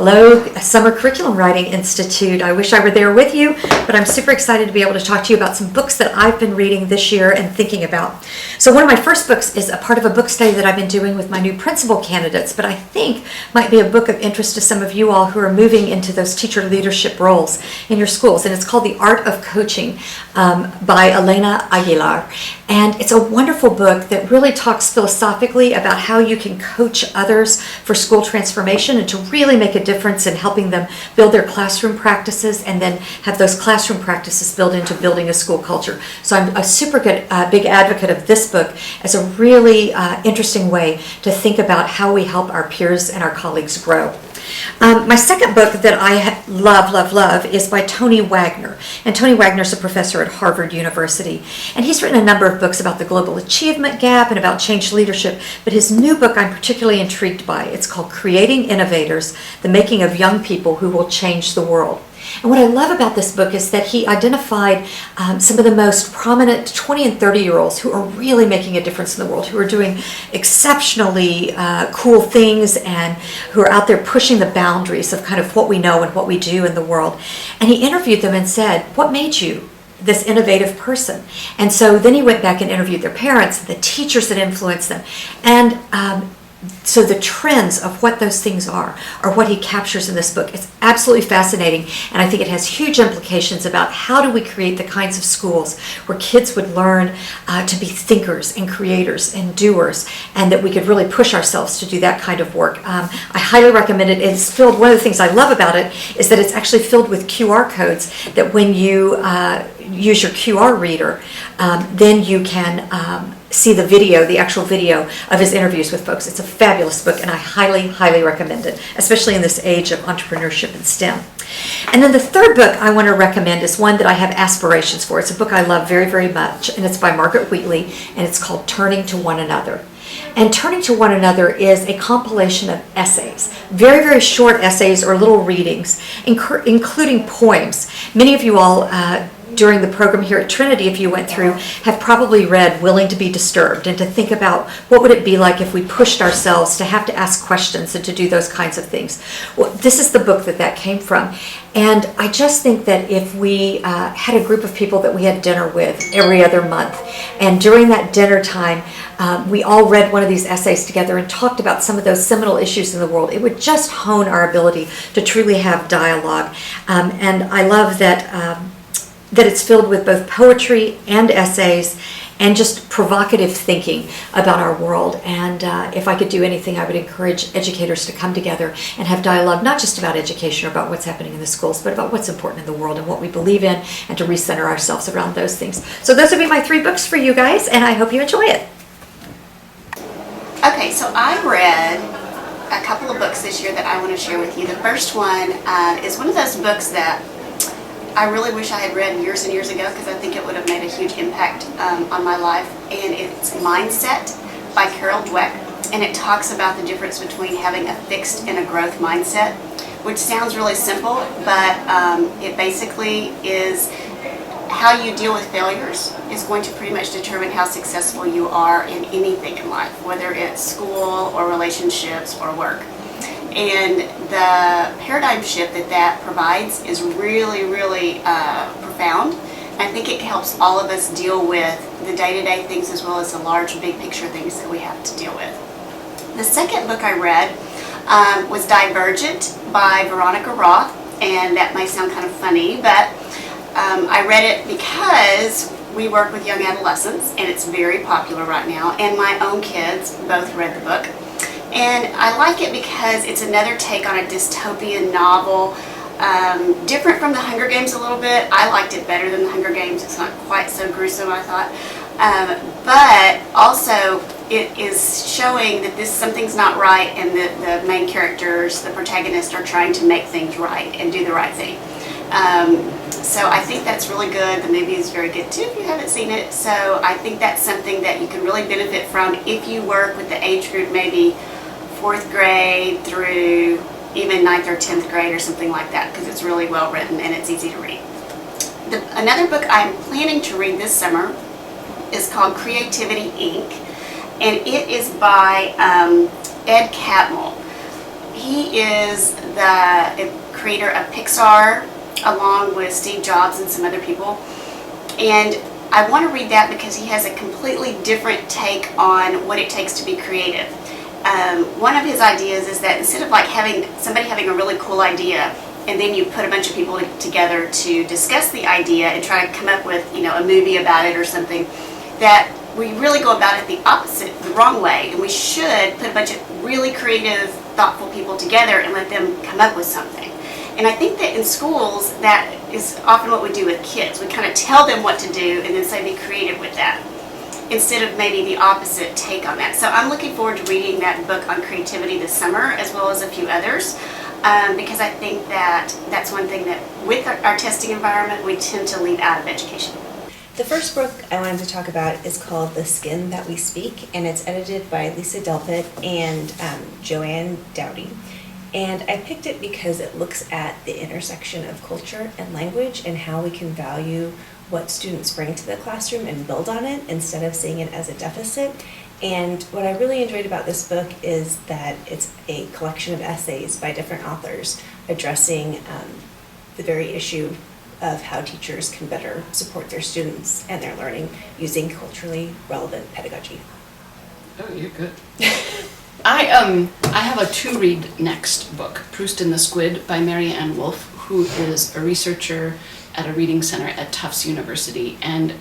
Hello, Summer Curriculum Writing Institute. I wish I were there with you, but I'm super excited to be able to talk to you about some books that I've been reading this year and thinking about. So one of my first books is a part of a book study that I've been doing with my new principal candidates, but I think might be a book of interest to some of you all who are moving into those teacher leadership roles in your schools. And it's called The Art of Coaching by Elena Aguilar. And it's a wonderful book that really talks philosophically about how you can coach others for school transformation and to really make a difference in helping them build their classroom practices and then have those classroom practices build into building a school culture. So I'm a super good, big advocate of this book as a really interesting way to think about how we help our peers and our colleagues grow. My second book that I love is by Tony Wagner. And Tony Wagner is a professor at Harvard University. And he's written a number of books about the global achievement gap and about change leadership. But his new book I'm particularly intrigued by. It's called Creating Innovators, The Making of Young People Who Will Change the World. And what I love about this book is that he identified some of the most prominent 20 and 30-year-olds who are really making a difference in the world, who are doing exceptionally cool things and who are out there pushing the boundaries of kind of what we know and what we do in the world. And he interviewed them and said, "What made you this innovative person?" And so then he went back and interviewed their parents, the teachers that influenced them. And so the trends of what those things are what he captures in this book. It's absolutely fascinating, and I think it has huge implications about how do we create the kinds of schools where kids would learn to be thinkers and creators and doers, and that we could really push ourselves to do that kind of work. I highly recommend it. It's filled, one of the things I love about it is that it's actually filled with QR codes that when you use your QR reader, then you can see the video, the actual video of his interviews with folks. It's a fabulous book, and I highly recommend it, especially in this age of entrepreneurship and STEM. And then the third book I want to recommend is one that I have aspirations for. It's a book I love very much, and it's by Margaret Wheatley, and it's called Turning to One Another. And Turning to One Another is a compilation of essays, very short essays or little readings, including poems. Many of you all during the program here at Trinity, if you went through, have probably read Willing to be Disturbed, and to think about what would it be like if we pushed ourselves to have to ask questions and to do those kinds of things. Well, this is the book that came from. And I just think that if we had a group of people that we had dinner with every other month, and during that dinner time, we all read one of these essays together and talked about some of those seminal issues in the world, it would just hone our ability to truly have dialogue. And I love that it's filled with both poetry and essays and just provocative thinking about our world. And if I could do anything, I would encourage educators to come together and have dialogue, not just about education or about what's happening in the schools, but about what's important in the world and what we believe in, and to recenter ourselves around those things. So those would be my 3 books for you guys, and I hope you enjoy it. Okay, so I read a couple of books this year that I want to share with you. The first one is one of those books that I really wish I had read years and years ago, because I think it would have made a huge impact on my life. And it's Mindset by Carol Dweck. And it talks about the difference between having a fixed and a growth mindset, which sounds really simple, but it basically is how you deal with failures is going to pretty much determine how successful you are in anything in life, whether it's school or relationships or work. And the paradigm shift that provides is really profound. I think it helps all of us deal with the day-to-day things as well as the large, big picture things that we have to deal with. The second book I read was Divergent by Veronica Roth, and that may sound kind of funny, but I read it because we work with young adolescents, and it's very popular right now, and my own kids both read the book. And I like it because it's another take on a dystopian novel, different from The Hunger Games a little bit. I liked it better than The Hunger Games. It's not quite so gruesome, I thought. But also it is showing that something's not right, and the main characters, the protagonists, are trying to make things right and do the right thing. So I think that's really good. The movie is very good too if you haven't seen it. So I think that's something that you can really benefit from if you work with the age group, maybe 4th grade through even 9th or 10th grade or something like that, because it's really well written and it's easy to read. Another book I'm planning to read this summer is called Creativity Inc. And it is by Ed Catmull. He is the creator of Pixar, along with Steve Jobs and some other people. And I want to read that because he has a completely different take on what it takes to be creative. One of his ideas is that instead of like somebody having a really cool idea, and then you put a bunch of people together to discuss the idea and try to come up with, a movie about it or something, that we really go about it the opposite, the wrong way. And we should put a bunch of really creative, thoughtful people together and let them come up with something. And I think that in schools, that is often what we do with kids. We kind of tell them what to do and then say be creative with that, instead of maybe the opposite take on that. So I'm looking forward to reading that book on creativity this summer, as well as a few others, because I think that that's one thing that with our testing environment, we tend to leave out of education. The first book I wanted to talk about is called The Skin That We Speak, and it's edited by Lisa Delpit and Joanne Dowdy. And I picked it because it looks at the intersection of culture and language and how we can value what students bring to the classroom and build on it instead of seeing it as a deficit. And what I really enjoyed about this book is that it's a collection of essays by different authors addressing the very issue of how teachers can better support their students and their learning using culturally relevant pedagogy. Oh, you're good. I have a to-read next book, Proust and the Squid by Mary Ann Wolfe, who is a researcher at a reading center at Tufts University. And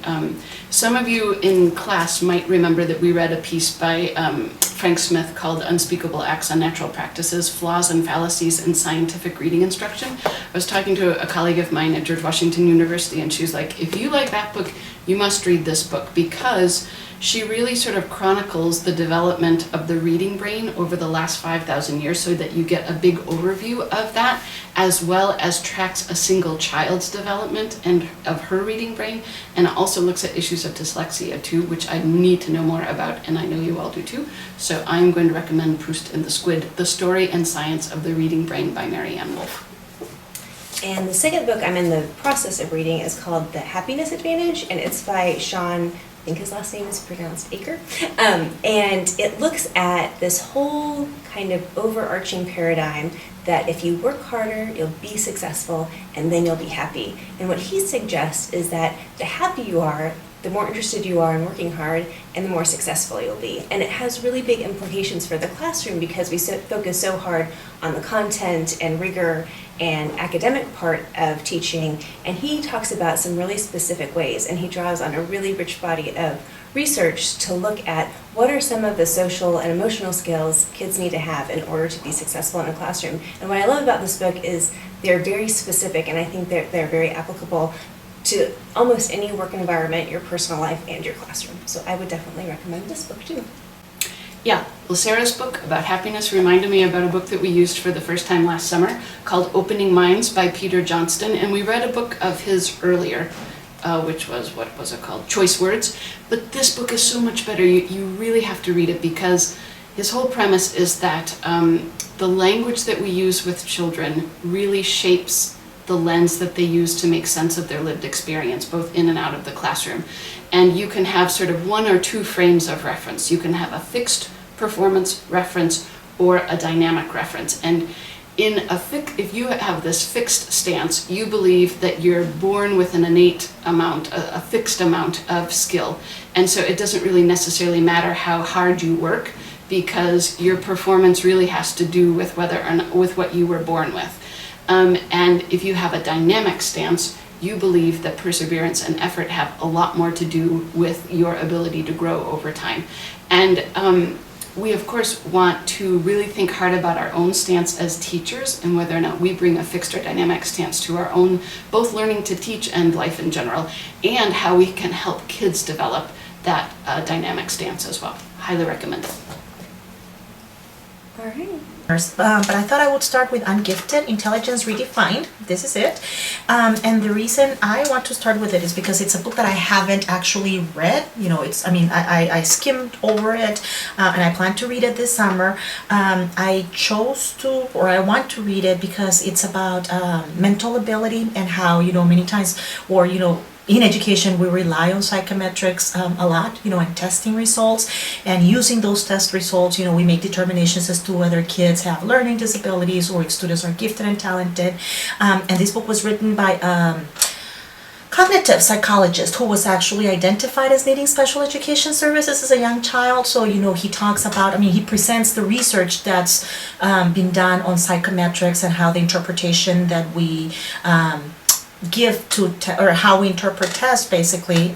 some of you in class might remember that we read a piece by Frank Smith called Unspeakable Acts on Natural Practices, Flaws and Fallacies in Scientific Reading Instruction. I was talking to a colleague of mine at George Washington University, and she was like, if you like that book, you must read this book, because she really sort of chronicles the development of the reading brain over the last 5,000 years, so that you get a big overview of that, as well as tracks a single child's development and of her reading brain, and it also looks at issues of dyslexia too, which I need to know more about, and I know you all do too. So I'm going to recommend Proust and the Squid, The Story and Science of the Reading Brain by Mary Ann Wolfe. And the second book I'm in the process of reading is called The Happiness Advantage, and it's by Sean, I think his last name is pronounced Aker, and it looks at this whole kind of overarching paradigm that if you work harder, you'll be successful, and then you'll be happy. And what he suggests is that the happier you are, the more interested you are in working hard, and the more successful you'll be. And it has really big implications for the classroom because we focus so hard on the content and rigor and academic part of teaching. And he talks about some really specific ways, and he draws on a really rich body of research to look at what are some of the social and emotional skills kids need to have in order to be successful in a classroom. And what I love about this book is they're very specific, and I think they're very applicable to almost any work environment, your personal life, and your classroom. So I would definitely recommend this book too. Yeah, well, Sarah's book about happiness reminded me about a book that we used for the first time last summer called Opening Minds by Peter Johnston, and we read a book of his earlier, which was, what was it called? Choice Words. But this book is so much better. You really have to read it, because his whole premise is that the language that we use with children really shapes the lens that they use to make sense of their lived experience, both in and out of the classroom. And you can have sort of one or two frames of reference. You can have a fixed performance reference or a dynamic reference. And if you have this fixed stance, you believe that you're born with an innate amount, a fixed amount of skill. And so it doesn't really necessarily matter how hard you work, because your performance really has to do with with what you were born with. And if you have a dynamic stance, you believe that perseverance and effort have a lot more to do with your ability to grow over time. And we, of course, want to really think hard about our own stance as teachers and whether or not we bring a fixed or dynamic stance to our own, both learning to teach and life in general, and how we can help kids develop that dynamic stance as well. Highly recommend it. All right. But I thought I would start with Ungifted, Intelligence Redefined. This is it. And the reason I want to start with it is because it's a book that I haven't actually read. I skimmed over it, and I plan to read it this summer. I want to read it because it's about mental ability and how, many times, or, in education, we rely on psychometrics a lot, and testing results. And using those test results, we make determinations as to whether kids have learning disabilities or if students are gifted and talented. And this book was written by cognitive psychologist who was actually identified as needing special education services as a young child. So, he talks about, he presents the research that's been done on psychometrics and how the interpretation that we give to, or how we interpret tests basically,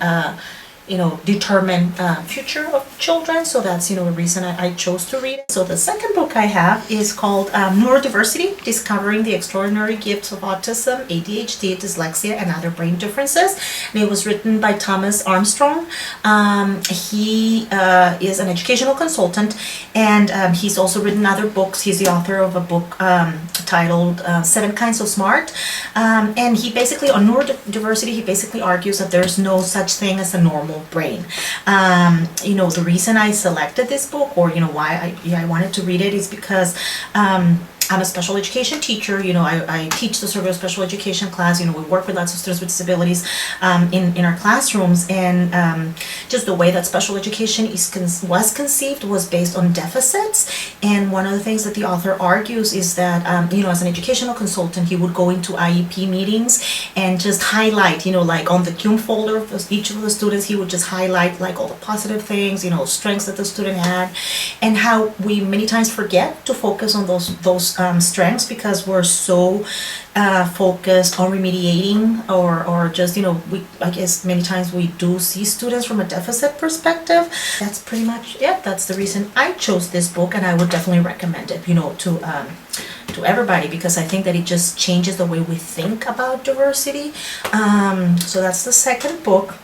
determine future of children. So that's, a reason I chose to read it. So the second book I have is called Neurodiversity, Discovering the Extraordinary Gifts of Autism, ADHD, Dyslexia, and Other Brain Differences. And it was written by Thomas Armstrong. He is an educational consultant, and he's also written other books. He's the author of a book titled Seven Kinds of Smart. And he basically, on neurodiversity, he basically argues that there's no such thing as a normal brain. The reason I selected this book, or why I wanted to read it, is because I'm a special education teacher. I teach the Survey of Special Education class. We work with lots of students with disabilities in our classrooms, and just the way that special education was conceived was based on deficits. And one of the things that the author argues is that as an educational consultant, he would go into IEP meetings and just highlight, like on the CUME folder of each of the students, he would just highlight like all the positive things, strengths that the student had, and how we many times forget to focus on those strengths because we're so focused on remediating or just, I guess many times we do see students from a deficit perspective. That's pretty much it. That's the reason I chose this book, and I would definitely recommend it, to everybody, because I think that it just changes the way we think about diversity. So that's the second book.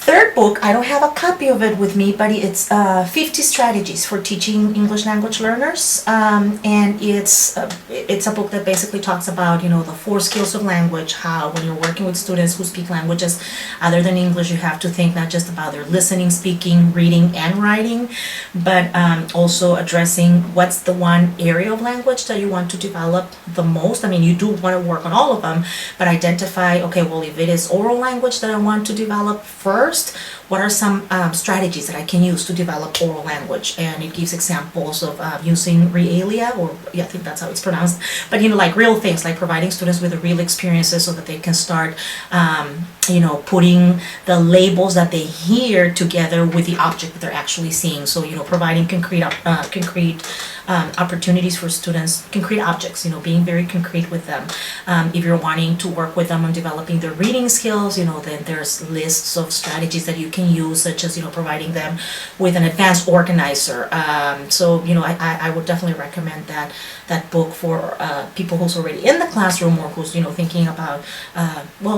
Third book, I don't have a copy of it with me, but it's 50 Strategies for Teaching English Language Learners. And it's a book that basically talks about, the 4 skills of language, how when you're working with students who speak languages other than English, you have to think not just about their listening, speaking, reading, and writing, but also addressing what's the one area of language that you want to develop the most. You do want to work on all of them, but identify, okay, well, if it is oral language that I want to develop first, what are some strategies that I can use to develop oral language? And it gives examples of using realia, or I think that's how it's pronounced, but like real things, like providing students with the real experiences so that they can start putting the labels that they hear together with the object that they're actually seeing. So providing concrete opportunities for students, concrete objects, being very concrete with them. If you're wanting to work with them on developing their reading skills, then there's lists of strategies that you can use, such as, providing them with an advanced organizer. So, I would definitely recommend that book for people who's already in the classroom, or who's, thinking about,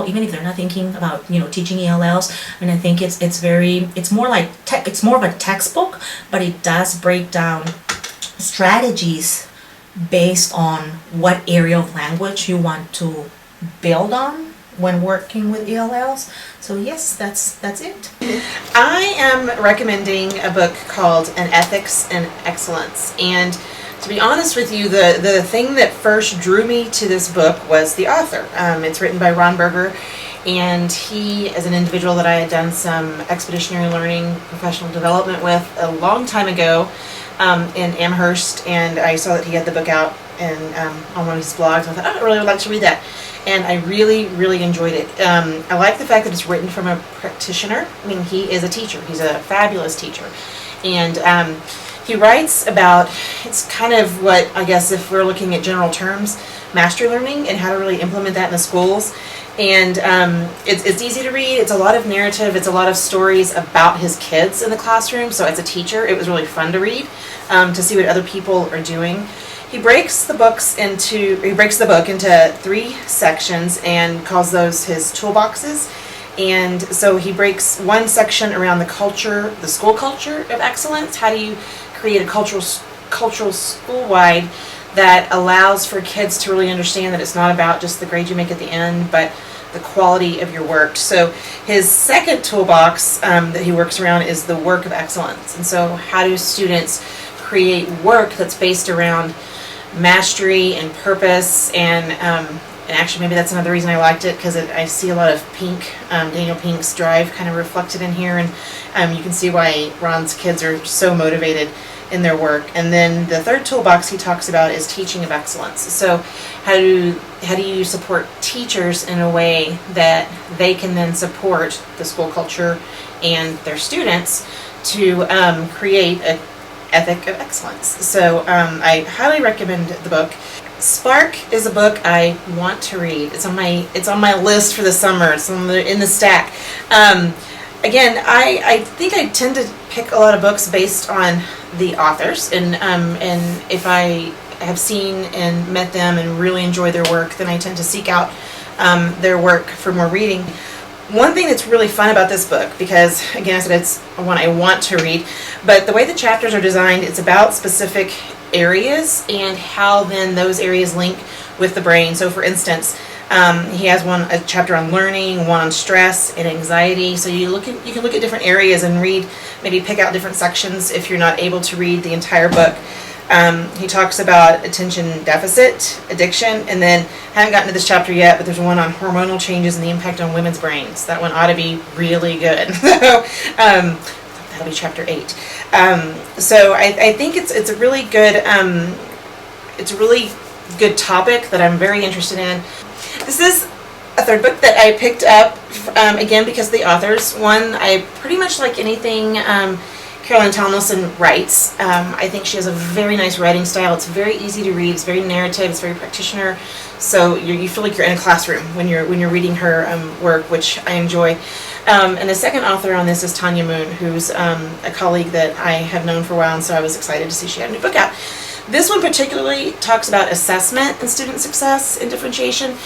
even if they're not thinking about, teaching ELLs. I think it's more of a textbook, but it does break down strategies based on what area of language you want to build on when working with ELLs. So yes, that's it. I am recommending a book called An Ethics in Excellence, and to be honest with you, the thing that first drew me to this book was the author. It's written by Ron Berger, and he is an individual that I had done some expeditionary learning professional development with a long time ago in Amherst, and I saw that he had the book out and on one of his blogs. I thought, I really would like to read that, and I really, really enjoyed it. I like the fact that it's written from a practitioner. He is a teacher. He's a fabulous teacher, and he writes about, it's kind of what, I guess if we're looking at general terms, mastery learning and how to really implement that in the schools. And it's easy to read. It's a lot of narrative. It's a lot of stories about his kids in the classroom. So as a teacher, it was really fun to read, to see what other people are doing. He breaks the book into 3 sections and calls those his toolboxes. And so he breaks one section around the culture, the school culture of excellence. How do you create a cultural school-wide that allows for kids to really understand that it's not about just the grade you make at the end, but the quality of your work. So his second toolbox that he works around is the work of excellence. And so how do students create work that's based around mastery and purpose and and actually maybe that's another reason I liked it, because I see a lot of Pink, Daniel Pink's drive kind of reflected in here, and you can see why Ron's kids are so motivated in their work. And then the third toolbox he talks about is teaching of excellence. So how do you support teachers in a way that they can then support the school culture and their students to create an ethic of excellence. So I highly recommend the book. Spark is a book I want to read. It's on my list for the summer. It's in the stack. Again, I think I tend to pick a lot of books based on the authors, and if I have seen and met them and really enjoy their work, then I tend to seek out their work for more reading. One thing that's really fun about this book, because again I said it's one I want to read, but the way the chapters are designed, it's about specific areas and how then those areas link with the brain. So for instance, he has a chapter on learning, one on stress and anxiety. So you can look at different areas and read, maybe pick out different sections if you're not able to read the entire book. He talks about attention deficit, addiction, and then I haven't gotten to this chapter yet, but there's one on hormonal changes and the impact on women's brains. That one ought to be really good. So that'll be chapter 8. So I think it's a really good topic that I'm very interested in. This is a third book that I picked up again because of the authors. One, I pretty much like anything Caroline Tomlinson writes. I think she has a very nice writing style. It's very easy to read. It's very narrative. It's very practitioner. So you feel like you're in a classroom when you're reading her work, which I enjoy. And the second author on this is Tanya Moon, who's a colleague that I have known for a while, and so I was excited to see she had a new book out. This one particularly talks about assessment and student success and differentiation,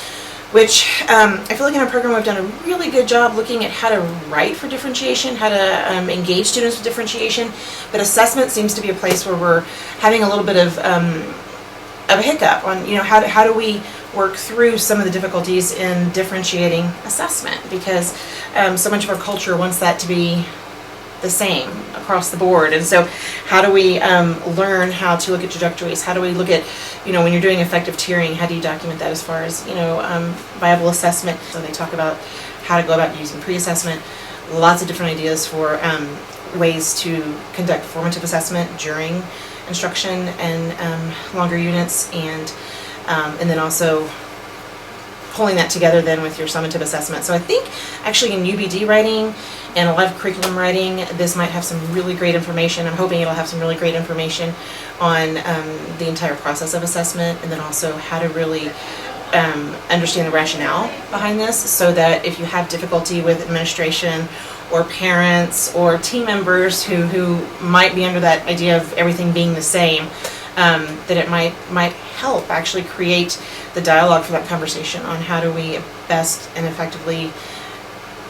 which I feel like in our program we've done a really good job looking at how to write for differentiation, how to engage students with differentiation, but assessment seems to be a place where we're having a little bit of a hiccup on, how do we work through some of the difficulties in differentiating assessment, because so much of our culture wants that to be the same across the board. And so how do we learn how to look at trajectories? How do we look at, when you're doing effective tiering, how do you document that as far as, viable assessment? So they talk about how to go about using pre-assessment, lots of different ideas for ways to conduct formative assessment during instruction and longer units, and then also pulling that together then with your summative assessment. So I think actually in UBD writing and a lot of curriculum writing, this might have some really great information. I'm hoping it'll have some really great information on the entire process of assessment, and then also how to really understand the rationale behind this, so that if you have difficulty with administration or parents or team members who might be under that idea of everything being the same, that it might help actually create the dialogue for that conversation on how do we best and effectively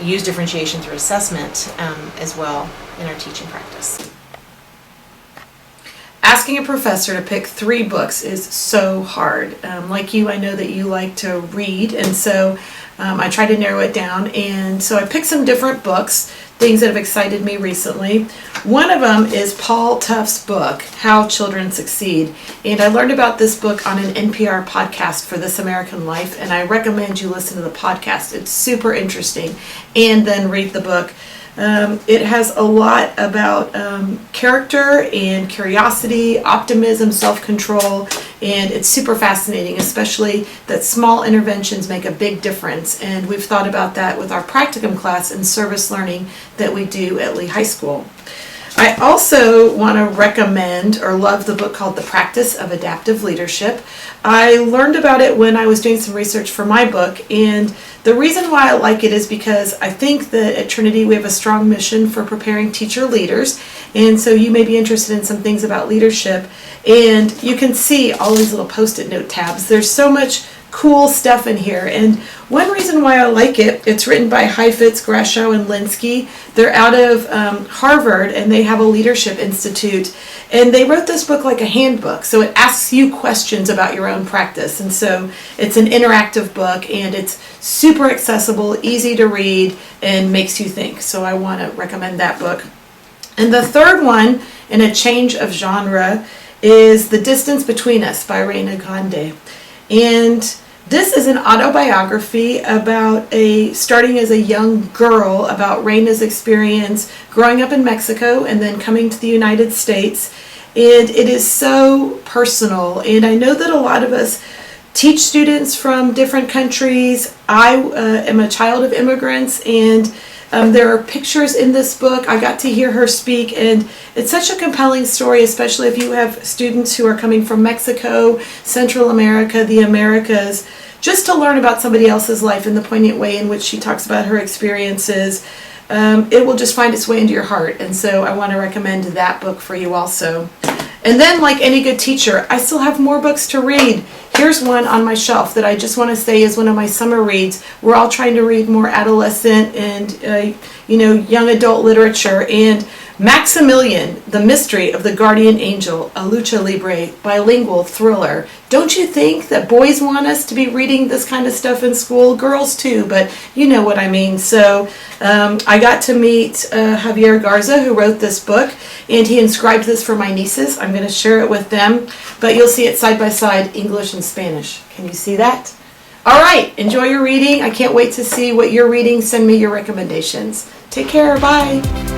use differentiation through assessment as well in our teaching practice. Asking a professor to pick 3 books is so hard. Like you, I know that you like to read, and so I try to narrow it down. And so I picked some different books, things that have excited me recently. One of them is Paul Tuff's book, How Children Succeed. And I learned about this book on an NPR podcast for This American Life, and I recommend you listen to the podcast. It's super interesting. And then read the book. It has a lot about character and curiosity, optimism, self-control, and it's super fascinating, especially that small interventions make a big difference. And we've thought about that with our practicum class in service learning that we do at Lee High School. I also want to recommend or love the book called The Practice of Adaptive Leadership. I learned about it when I was doing some research for my book, and the reason why I like it is because I think that at Trinity we have a strong mission for preparing teacher leaders, and so you may be interested in some things about leadership, and you can see all these little post-it note tabs. There's so much cool stuff in here, and one reason why I like it, it's written by Heifetz, Grashow, and Linsky. They're out of Harvard, and they have a leadership institute, and they wrote this book like a handbook, so it asks you questions about your own practice, and so it's an interactive book, and it's super accessible, easy to read, and makes you think, so I want to recommend that book. And the third one, in a change of genre, is The Distance Between Us by Reina Grande. And This is an autobiography about starting as a young girl, about Reina's experience growing up in Mexico and then coming to the United States. And it is so personal. And I know that a lot of us teach students from different countries. I am a child of immigrants, and there are pictures in this book. I got to hear her speak, and it's such a compelling story, especially if you have students who are coming from Mexico, Central America, the Americas, just to learn about somebody else's life in the poignant way in which she talks about her experiences. It will just find its way into your heart, and so I want to recommend that book for you also. And then, like any good teacher, I still have more books to read. Here's one on my shelf that I just want to say is one of my summer reads. We're all trying to read more adolescent and young adult literature. And Maximilian, The Mystery of the Guardian Angel, a lucha libre bilingual thriller. Don't you think that boys want us to be reading this kind of stuff in school? Girls too, but you know what I mean. So I got to meet Javier Garza, who wrote this book, and he inscribed this for my nieces. I'm going to share it with them, but you'll see it side by side, English and Spanish. Can you see that? All right, enjoy your reading. I can't wait to see what you're reading. Send me your recommendations. Take care. Bye.